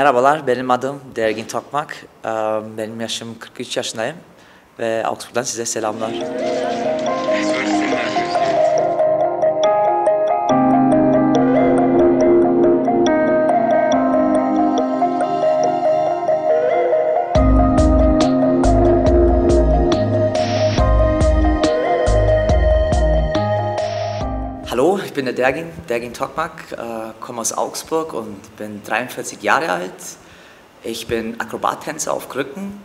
Merhabalar, benim adım Dergin Tokmak. Benim yaşım 43 yaşındayım ve Augsburg'dan size selamlar. Hallo, ich bin der Dergin Tokmak, komme aus Augsburg und bin 43 Jahre alt. Ich bin Akrobattänzer auf Krücken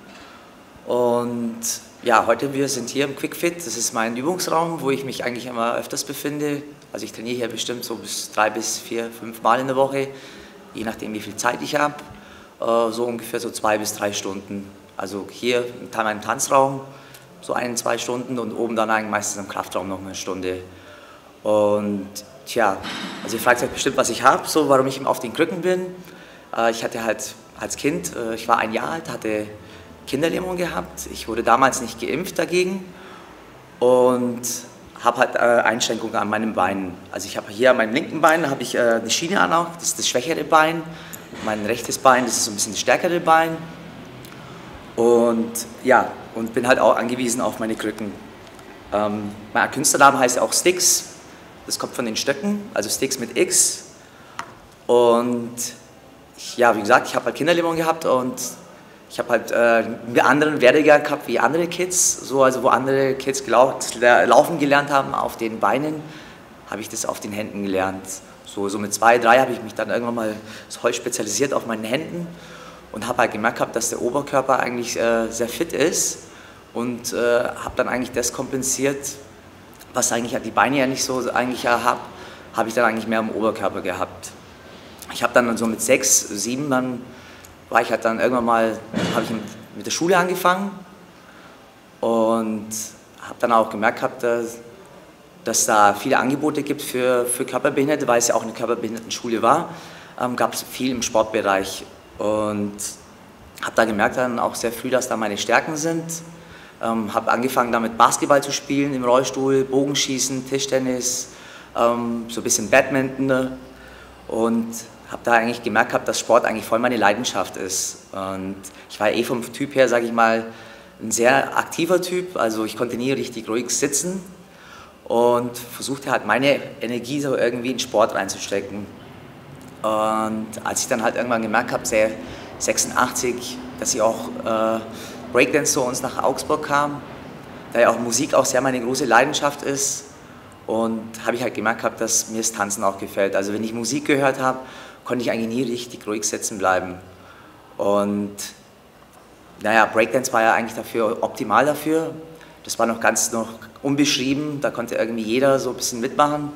und ja, wir sind hier im QuickFit. Das ist mein Übungsraum, wo ich mich eigentlich immer öfters befinde. Also ich trainiere hier bestimmt so bis 3 bis 4, 5 Mal in der Woche, je nachdem wie viel Zeit ich habe. So ungefähr so 2 bis 3 Stunden. Also hier in meinem Tanzraum so 1, 2 Stunden und oben dann eigentlich meistens im Kraftraum noch eine Stunde. Und tja, also ihr fragt euch bestimmt, was ich habe, so warum ich auf den Krücken bin. Ich hatte halt als Kind, ich war 1 Jahr alt, hatte Kinderlähmung gehabt. Ich wurde damals nicht geimpft dagegen und habe halt Einschränkungen an meinem Bein. Also ich habe hier an meinem linken Bein habe ich eine Schiene an, das ist das schwächere Bein. Mein rechtes Bein, das ist so ein bisschen das stärkere Bein. Und ja, und bin halt auch angewiesen auf meine Krücken. Mein Künstlername heißt auch Sticks. Das kommt von den Stöcken, also Sticks mit X. Und ja, wie gesagt, ich habe halt Kinderlähmung gehabt und ich habe halt einen anderen Werdegang gehabt wie andere Kids. So, also wo andere Kids laufen gelernt haben auf den Beinen, habe ich das auf den Händen gelernt. So mit 2, 3 habe ich mich dann irgendwann mal voll spezialisiert auf meinen Händen und habe halt gemerkt gehabt, dass der Oberkörper eigentlich sehr fit ist und habe dann eigentlich das kompensiert, was eigentlich die Beine ja nicht so eigentlich habe ich dann eigentlich mehr im Oberkörper gehabt. Ich habe dann so mit 6, 7, dann war ich halt dann irgendwann mal, habe ich mit der Schule angefangen und habe dann auch gemerkt gehabt, dass da viele Angebote gibt für Körperbehinderte, weil es ja auch eine Körperbehindertenschule war, gab es viel im Sportbereich und habe da gemerkt dann auch sehr früh, dass da meine Stärken sind. Habe angefangen damit Basketball zu spielen im Rollstuhl, Bogenschießen, Tischtennis, so ein bisschen Badminton und habe da eigentlich gemerkt gehabt, dass Sport eigentlich voll meine Leidenschaft ist. Und ich war vom Typ her, sage ich mal, ein sehr aktiver Typ, also ich konnte nie richtig ruhig sitzen und versuchte halt meine Energie so irgendwie in Sport reinzustecken. Und als ich dann halt irgendwann gemerkt habe, 86, dass ich auch Breakdance zu uns nach Augsburg kam, da ja auch Musik auch sehr meine große Leidenschaft ist und habe ich halt gemerkt gehabt, dass mir das Tanzen auch gefällt. Also wenn ich Musik gehört habe, konnte ich eigentlich nie richtig ruhig sitzen bleiben. Und naja, Breakdance war ja eigentlich optimal dafür. Das war noch ganz unbeschrieben, da konnte irgendwie jeder so ein bisschen mitmachen.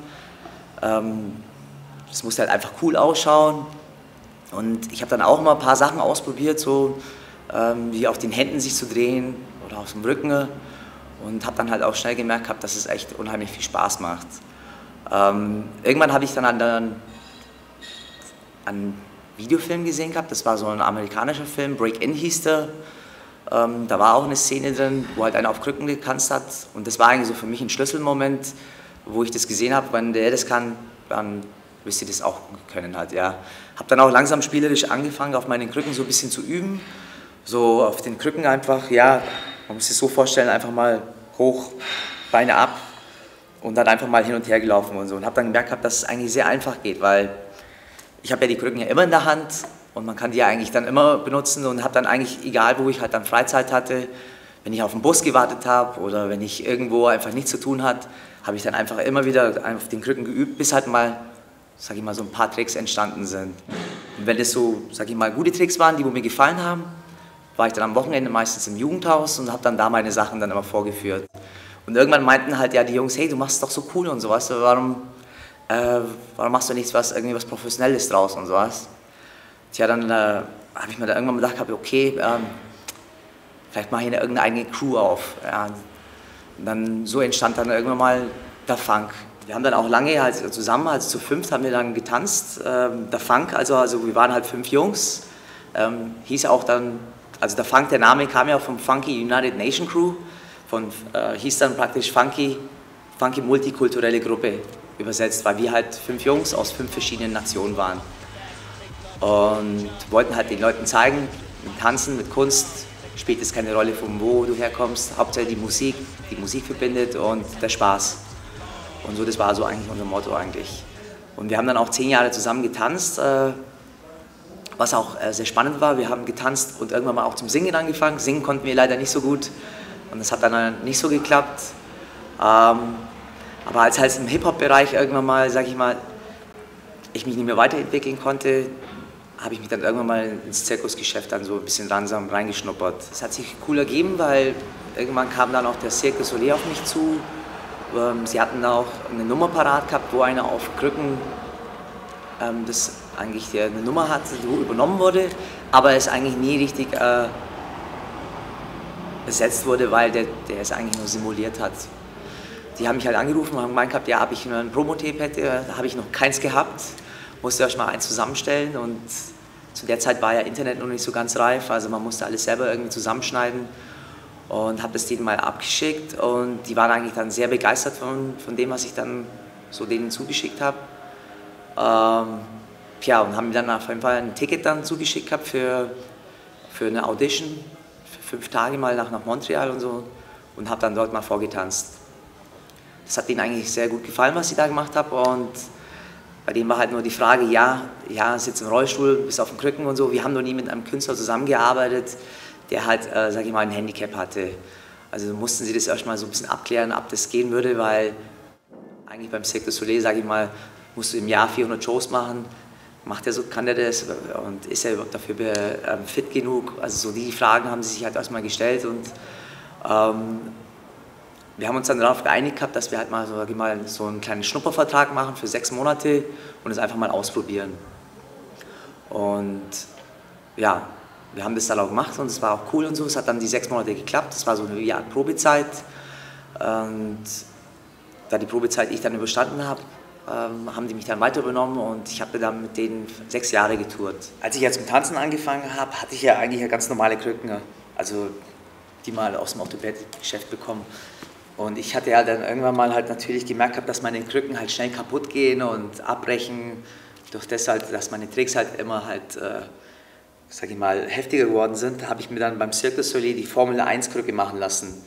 Das musste halt einfach cool ausschauen. Und ich habe dann auch mal ein paar Sachen ausprobiert, so wie auf den Händen sich zu drehen oder auf dem Rücken und habe dann halt auch schnell gemerkt gehabt, dass es echt unheimlich viel Spaß macht. Irgendwann habe ich dann einen Videofilm gesehen gehabt, das war so ein amerikanischer Film, Break-In hieß der. Da war auch eine Szene drin, wo halt einer auf Krücken getanzt hat und das war eigentlich so für mich ein Schlüsselmoment, wo ich das gesehen habe, wenn der das kann, dann müsst ihr das auch können halt, ja. Habe dann auch langsam spielerisch angefangen, auf meinen Krücken so ein bisschen zu üben. So auf den Krücken einfach, ja, man muss sich so vorstellen, einfach mal hoch, Beine ab und dann einfach mal hin und her gelaufen und so. Und habe dann gemerkt, dass es eigentlich sehr einfach geht, weil ich habe ja die Krücken ja immer in der Hand und man kann die ja eigentlich dann immer benutzen und habe dann eigentlich, egal wo ich halt dann Freizeit hatte, wenn ich auf den Bus gewartet habe oder wenn ich irgendwo einfach nichts zu tun hatte, habe ich dann einfach immer wieder auf den Krücken geübt, bis halt mal, sag ich mal, so ein paar Tricks entstanden sind. Und wenn das so, sag ich mal, gute Tricks waren, die mir gefallen haben, war ich dann am Wochenende meistens im Jugendhaus und habe dann da meine Sachen dann immer vorgeführt. Und irgendwann meinten halt ja die Jungs, hey, du machst es doch so cool und sowas, warum machst du nichts, irgendwie was Professionelles draus und sowas? Tja, dann habe ich mir da irgendwann gedacht, okay, vielleicht mache ich irgendeine eigene Crew auf. Ja. Und dann so entstand dann irgendwann mal der Funk. Wir haben dann auch lange halt zusammen, also zu 5 haben wir dann getanzt. Der Funk, also wir waren halt 5 Jungs, hieß auch dann, also der Funk, der Name kam ja vom Funky United Nation Crew, hieß dann praktisch Funky Multikulturelle Gruppe übersetzt, weil wir halt 5 Jungs aus 5 verschiedenen Nationen waren. und wollten halt den Leuten zeigen, mit Tanzen, mit Kunst spielt es keine Rolle, von wo du herkommst, Hauptsache die Musik verbindet und der Spaß. Und so, das war so eigentlich unser Motto eigentlich. Und wir haben dann auch 10 Jahre zusammen getanzt, was auch sehr spannend war. Wir haben getanzt und irgendwann mal auch zum Singen angefangen. Singen konnten wir leider nicht so gut und das hat dann nicht so geklappt. Aber als halt im Hip-Hop-Bereich irgendwann mal, sag ich mal, ich mich nicht mehr weiterentwickeln konnte, habe ich mich dann irgendwann mal ins Zirkusgeschäft dann so ein bisschen langsam reingeschnuppert. Es hat sich cool ergeben, weil irgendwann kam dann auch der Cirque du Soleil auf mich zu. Sie hatten da auch eine Nummer parat gehabt, wo einer auf Krücken das eigentlich eine Nummer hatte, wo übernommen wurde, aber es eigentlich nie richtig besetzt wurde, weil der es eigentlich nur simuliert hat. Die haben mich halt angerufen und haben gemeint gehabt, ja, ob ich ein Promotape hätte, da habe ich noch keins gehabt, musste erst mal eins zusammenstellen und zu der Zeit war ja Internet noch nicht so ganz reif, also man musste alles selber irgendwie zusammenschneiden und habe das denen mal abgeschickt und die waren eigentlich dann sehr begeistert von dem, was ich dann so denen zugeschickt habe. Ja, und haben mir dann auf jeden Fall ein Ticket dann zugeschickt gehabt für eine Audition, für 5 Tage mal nach Montreal und so und habe dann dort mal vorgetanzt. Das hat denen eigentlich sehr gut gefallen, was ich da gemacht habe und bei denen war halt nur die Frage, ja, sitzt im Rollstuhl, bist auf dem Krücken und so. Wir haben noch nie mit einem Künstler zusammengearbeitet, der halt, sag ich mal, ein Handicap hatte. Also mussten sie das erstmal so ein bisschen abklären, ob das gehen würde, weil eigentlich beim Cirque du Soleil, sag ich mal, musst du im Jahr 400 Shows machen. Macht er so, kann der das und ist er überhaupt dafür fit genug? Also so die Fragen haben sie sich halt erstmal gestellt und wir haben uns dann darauf geeinigt gehabt, dass wir halt mal so einen kleinen Schnuppervertrag machen für 6 Monate und es einfach mal ausprobieren. Und ja, wir haben das dann auch gemacht und es war auch cool und so. Es hat dann die 6 Monate geklappt, das war so eine Art Probezeit. Und da die Probezeit ich dann überstanden habe, haben die mich dann weiter übernommen und ich habe dann mit denen 6 Jahre getourt. Als ich jetzt mit Tanzen angefangen habe, hatte ich ja eigentlich eine ganz normale Krücken, also die mal aus dem Orthopädie-Geschäft bekommen. Und ich hatte ja dann irgendwann mal halt natürlich gemerkt, dass meine Krücken halt schnell kaputt gehen und abbrechen, durch das halt, dass meine Tricks halt immer halt, sag ich mal, heftiger geworden sind, habe ich mir dann beim Cirque du Soleil die Formel 1 Krücke machen lassen.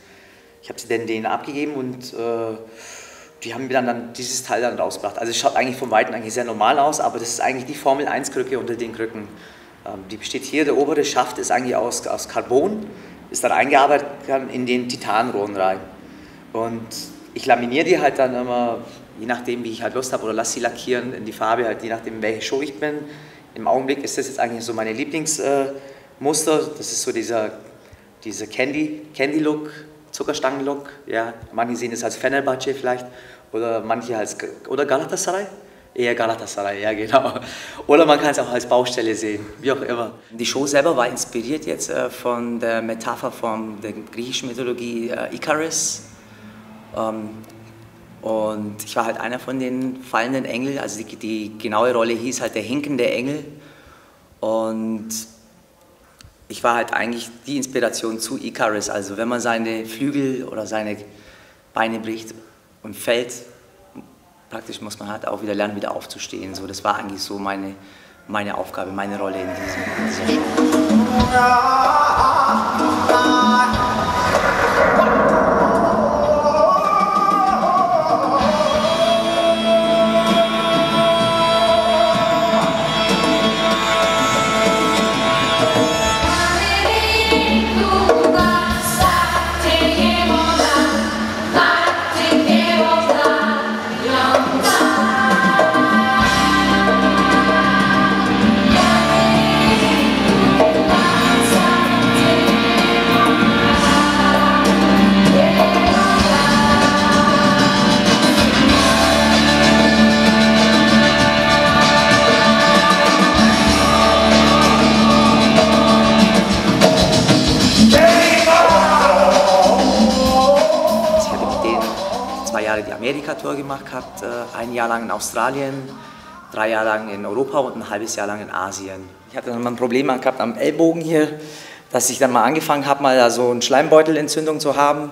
Ich habe sie denen abgegeben und die haben mir dann dieses Teil dann rausgebracht. Also es schaut eigentlich von Weitem eigentlich sehr normal aus, aber das ist eigentlich die Formel 1 Krücke unter den Krücken. Die besteht hier, der obere Schaft ist eigentlich aus Carbon, ist dann eingearbeitet in den Titanrohren rein. Und ich laminiere die halt dann immer, je nachdem wie ich halt Lust habe, oder lasse sie lackieren in die Farbe, halt je nachdem welche Show ich bin. Im Augenblick ist das jetzt eigentlich so meine Lieblingsmuster, das ist so dieser Candy-Look, Zuckerstangen-Look, ja. Manche sehen es als Fenerbahce vielleicht, oder manche oder Galatasaray? Eher Galatasaray, ja genau. Oder man kann es auch als Baustelle sehen, wie auch immer. Die Show selber war inspiriert jetzt von der Metapher von der griechischen Mythologie Icarus. Und ich war halt einer von den fallenden Engeln, also die genaue Rolle hieß halt der hinkende Engel. Und ich war halt eigentlich die Inspiration zu Icarus, also wenn man seine Flügel oder seine Beine bricht und fällt, praktisch muss man halt auch wieder lernen, wieder aufzustehen. So, das war eigentlich so meine Aufgabe, meine Rolle in dieser Show. Die Amerika-Tour gemacht gehabt, 1 Jahr lang in Australien, 3 Jahre lang in Europa und ein halbes Jahr lang in Asien. Ich hatte dann mal ein Problem gehabt am Ellbogen hier, dass ich dann mal angefangen habe, mal da so eine Schleimbeutelentzündung zu haben.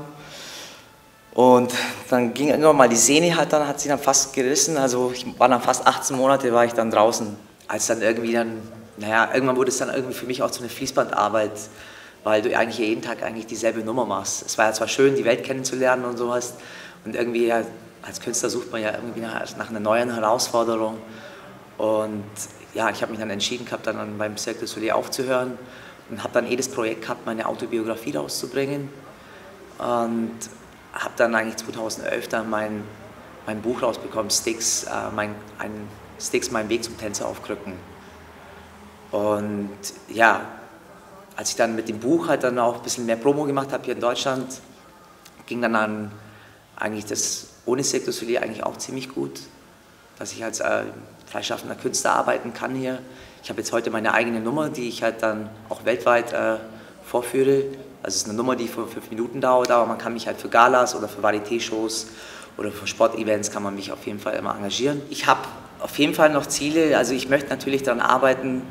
Und dann ging irgendwann mal die Sehne halt, dann hat sie dann fast gerissen, also ich war dann fast 18 Monate war ich dann draußen. Als dann irgendwie dann naja, irgendwann wurde es dann irgendwie für mich auch zu einer Fließbandarbeit, weil du eigentlich jeden Tag eigentlich dieselbe Nummer machst. Es war ja zwar schön, die Welt kennenzulernen und sowas, und irgendwie ja, als Künstler sucht man ja irgendwie nach einer neuen Herausforderung. Und ja, ich habe mich dann entschieden gehabt, dann beim Cirque du Soleil aufzuhören und habe dann das Projekt gehabt, meine Autobiografie rauszubringen. Und habe dann eigentlich 2011 dann mein Buch rausbekommen, Sticks, Sticks, mein Weg zum Tänzer auf Krücken. Und ja, als ich dann mit dem Buch halt dann auch ein bisschen mehr Promo gemacht habe hier in Deutschland, ging dann an eigentlich das ohne Cirque du Soleil eigentlich auch ziemlich gut, dass ich als freischaffender Künstler arbeiten kann hier. Ich habe jetzt heute meine eigene Nummer, die ich halt dann auch weltweit vorführe. Also es ist eine Nummer, die für 5 Minuten dauert, aber man kann mich halt für Galas oder für Varieté-Shows oder für Sportevents kann man mich auf jeden Fall immer engagieren. Ich habe auf jeden Fall noch Ziele, also ich möchte natürlich daran arbeiten,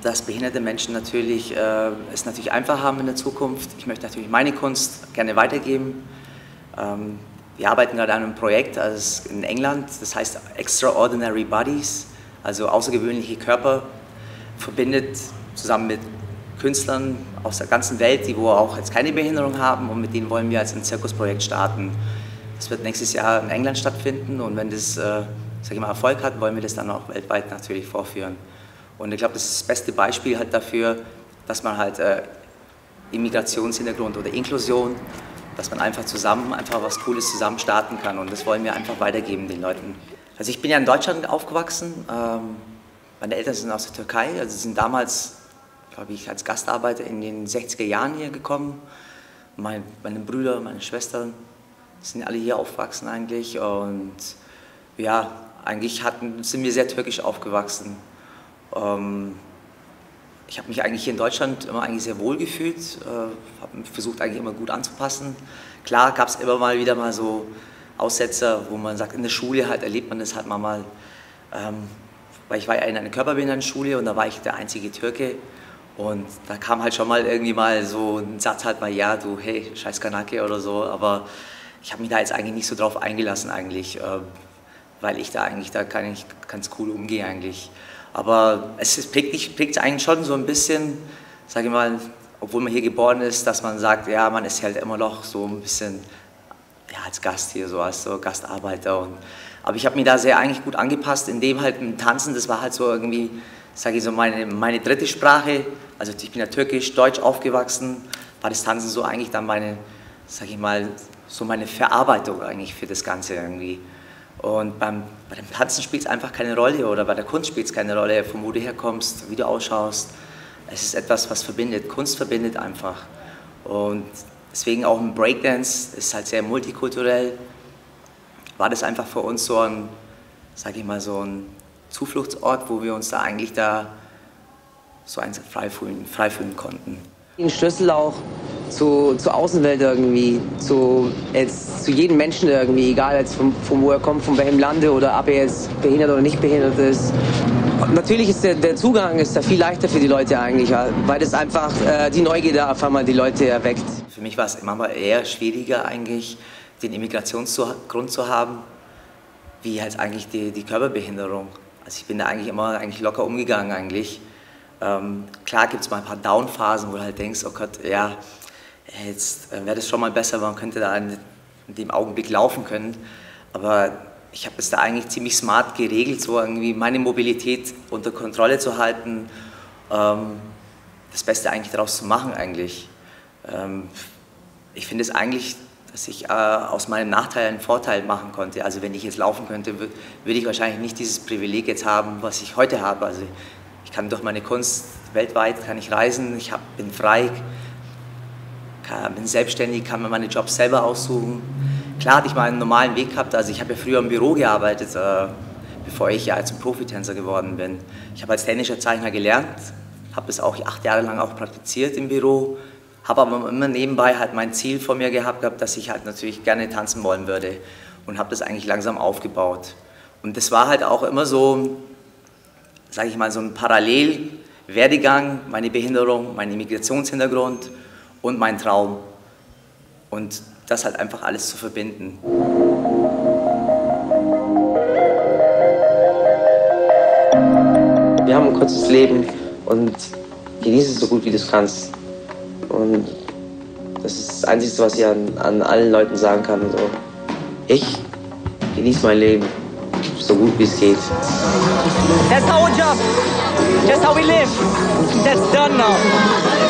dass behinderte Menschen natürlich, es natürlich einfach haben in der Zukunft. Ich möchte natürlich meine Kunst gerne weitergeben. Wir arbeiten gerade an einem Projekt in England, das heißt Extraordinary Bodies, also außergewöhnliche Körper, verbindet zusammen mit Künstlern aus der ganzen Welt, die auch jetzt keine Behinderung haben, und mit denen wollen wir als ein Zirkusprojekt starten. Das wird nächstes Jahr in England stattfinden, und wenn das sag ich mal, Erfolg hat, wollen wir das dann auch weltweit natürlich vorführen. Und ich glaube, das ist das beste Beispiel halt dafür, dass man halt Immigrationshintergrund oder Inklusion, dass man einfach was Cooles zusammen starten kann, und das wollen wir einfach weitergeben den Leuten. Also ich bin ja in Deutschland aufgewachsen, meine Eltern sind aus der Türkei, also sind damals, glaube ich, als Gastarbeiter in den 60er Jahren hier gekommen. Meine Brüder, meine Schwestern sind alle hier aufgewachsen eigentlich, und ja, eigentlich sind wir sehr türkisch aufgewachsen. Ich habe mich eigentlich hier in Deutschland immer eigentlich sehr wohl gefühlt, habe mich versucht eigentlich immer gut anzupassen. Klar gab es immer mal wieder mal so Aussetzer, wo man sagt, in der Schule halt erlebt man das halt mal, weil ich war ja in einer Körperbehindertenschule und da war ich der einzige Türke, und da kam halt schon mal irgendwie mal so ein Satz halt mal, ja du, hey, scheiß Kanake oder so, aber ich habe mich da jetzt eigentlich nicht so drauf eingelassen eigentlich, weil ich da eigentlich ganz cool umgehe eigentlich. Aber es prägt eigentlich schon so ein bisschen, sage ich mal, obwohl man hier geboren ist, dass man sagt, ja, man ist halt immer noch so ein bisschen, ja, als Gast hier, so als so Gastarbeiter. Aber ich habe mich da sehr eigentlich gut angepasst, indem halt im Tanzen, das war halt so irgendwie, sage ich so, meine dritte Sprache. Also ich bin ja türkisch, deutsch aufgewachsen, war das Tanzen so eigentlich dann sage ich mal, so meine Verarbeitung eigentlich für das Ganze irgendwie. Und bei dem Tanzen spielt es einfach keine Rolle, oder bei der Kunst spielt es keine Rolle, von wo du herkommst, wie du ausschaust. Es ist etwas, was verbindet. Kunst verbindet einfach. Und deswegen auch im Breakdance, ist halt sehr multikulturell, war das einfach für uns so ein, sage ich mal, so ein Zufluchtsort, wo wir uns da eigentlich so frei fühlen konnten. Ein Schlüssel auch zur Außenwelt irgendwie, zu jedem Menschen irgendwie, egal jetzt von wo er kommt, von welchem Lande oder ob er jetzt behindert oder nicht behindert ist. Und natürlich ist der Zugang ist da viel leichter für die Leute eigentlich, weil das einfach die Neugierde auf einmal die Leute erweckt. Für mich war es immer mal eher schwieriger eigentlich, den Immigrationsgrund zu haben, wie halt eigentlich die Körperbehinderung. Also ich bin da eigentlich immer locker umgegangen eigentlich. Klar gibt es mal ein paar Down-Phasen, wo du halt denkst, oh Gott, ja, jetzt wäre das schon mal besser, man könnte da in dem Augenblick laufen können. Aber ich habe es da eigentlich ziemlich smart geregelt, so irgendwie meine Mobilität unter Kontrolle zu halten, das Beste eigentlich daraus zu machen eigentlich. Ich finde es eigentlich, dass ich aus meinem Nachteil einen Vorteil machen konnte. Also wenn ich jetzt laufen könnte, würde ich wahrscheinlich nicht dieses Privileg jetzt haben, was ich heute habe. Also ich kann durch meine Kunst weltweit kann ich reisen, bin frei, bin selbstständig, kann mir meine Jobs selber aussuchen. Klar hatte ich mal einen normalen Weg gehabt, also ich habe ja früher im Büro gearbeitet, bevor ich ja zum Profitänzer geworden bin. Ich habe als technischer Zeichner gelernt, habe das auch 8 Jahre lang auch praktiziert im Büro, habe aber immer nebenbei halt mein Ziel vor mir gehabt, dass ich halt natürlich gerne tanzen wollen würde, und habe das eigentlich langsam aufgebaut. Und das war halt auch immer so, sage ich mal, so ein Parallelwerdegang, meine Behinderung, mein Immigrationshintergrund und mein Traum. Und das halt einfach alles zu verbinden. wir haben ein kurzes Leben und genieße es so gut, wie du es kannst. Und das ist das Einzige, was ich an allen Leuten sagen kann. So. Ich genieße mein Leben so gut, wie es geht. That's our job. Just how we live. That's done now.